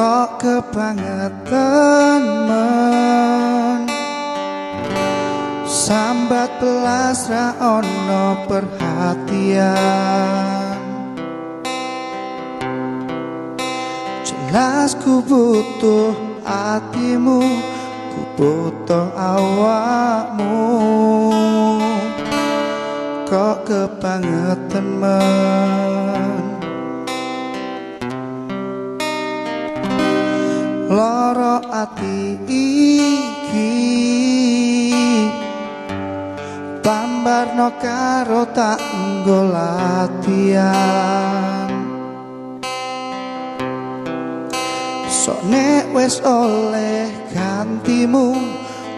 kok kebangetan men sambat belas ra ono perhatian. Jelas ku butuh hatimu, ku butuh awakmu, kok kebangetan men loro ati iki tambarno karo tak nggo latihan. Sok nek wis oleh gantimu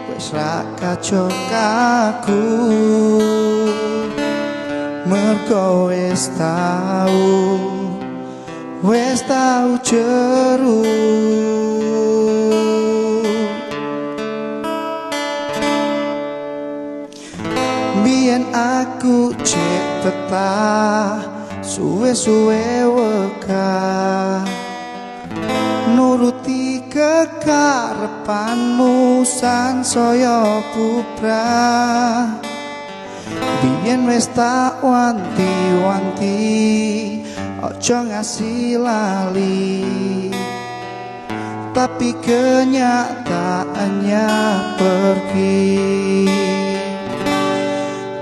wis ra kacok aku, mergo wis tau jeru. Biyen aku cek tetah suwe-suwe wegah nuruti kekarepanmu sansaya bubrah. Biyen wis tak wanti-wanti ojo ngasih lali, tapi kenyataannya pergi.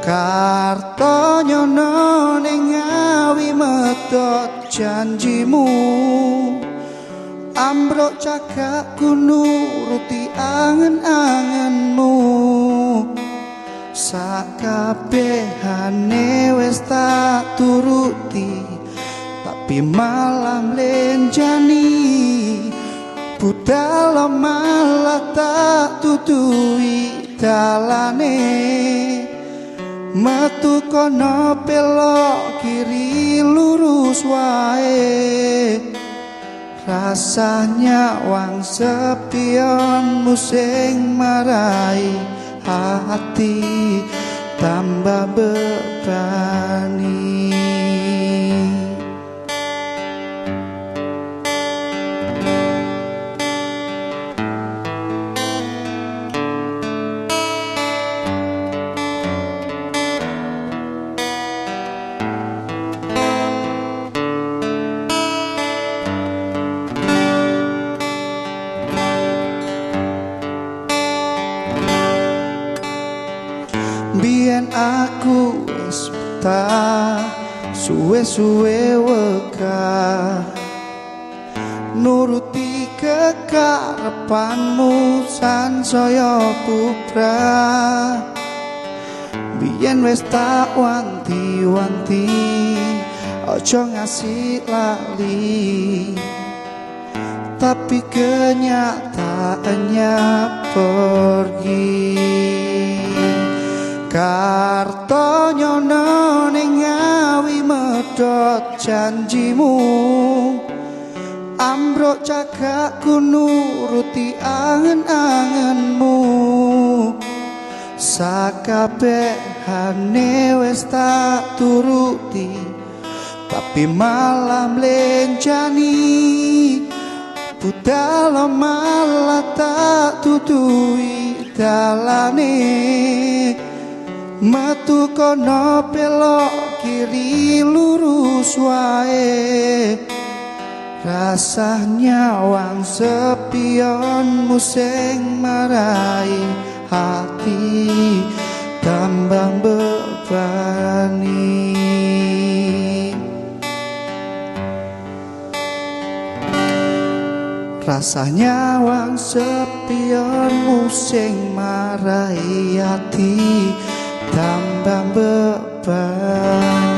Karto nyono ning ngawi medhot janjimu, ambruk cagakku nuruti angen-angenmu. Sakabehane wis tak turuti, tapi malah mlenjani. Budal malah tak tutui dalane, metu kono belok kiri lurus wae. Rasanya wang sepionmu sing marai hati tambah bebani. Biyen aku wis betah suwe-suwe wegah nuruti kekarepanmu sansaya bubrah. Biyen wis tak wanti-wanti ojo ngasih lali, tapi kenyataannya pergi. Karto nyono ning ngawi medhot janjimu, ambruk cagakku nuruti angen-angenmu. Sakabehane wis tak turuti, tapi malah mlenjani. Budal malah tak tutui dalane, metu kono belok kiri lurus wae. Rasanya wang sepionmu sing marai hati tambah bebani. Rasanya wang sepionmu sing marai hati tambah beban.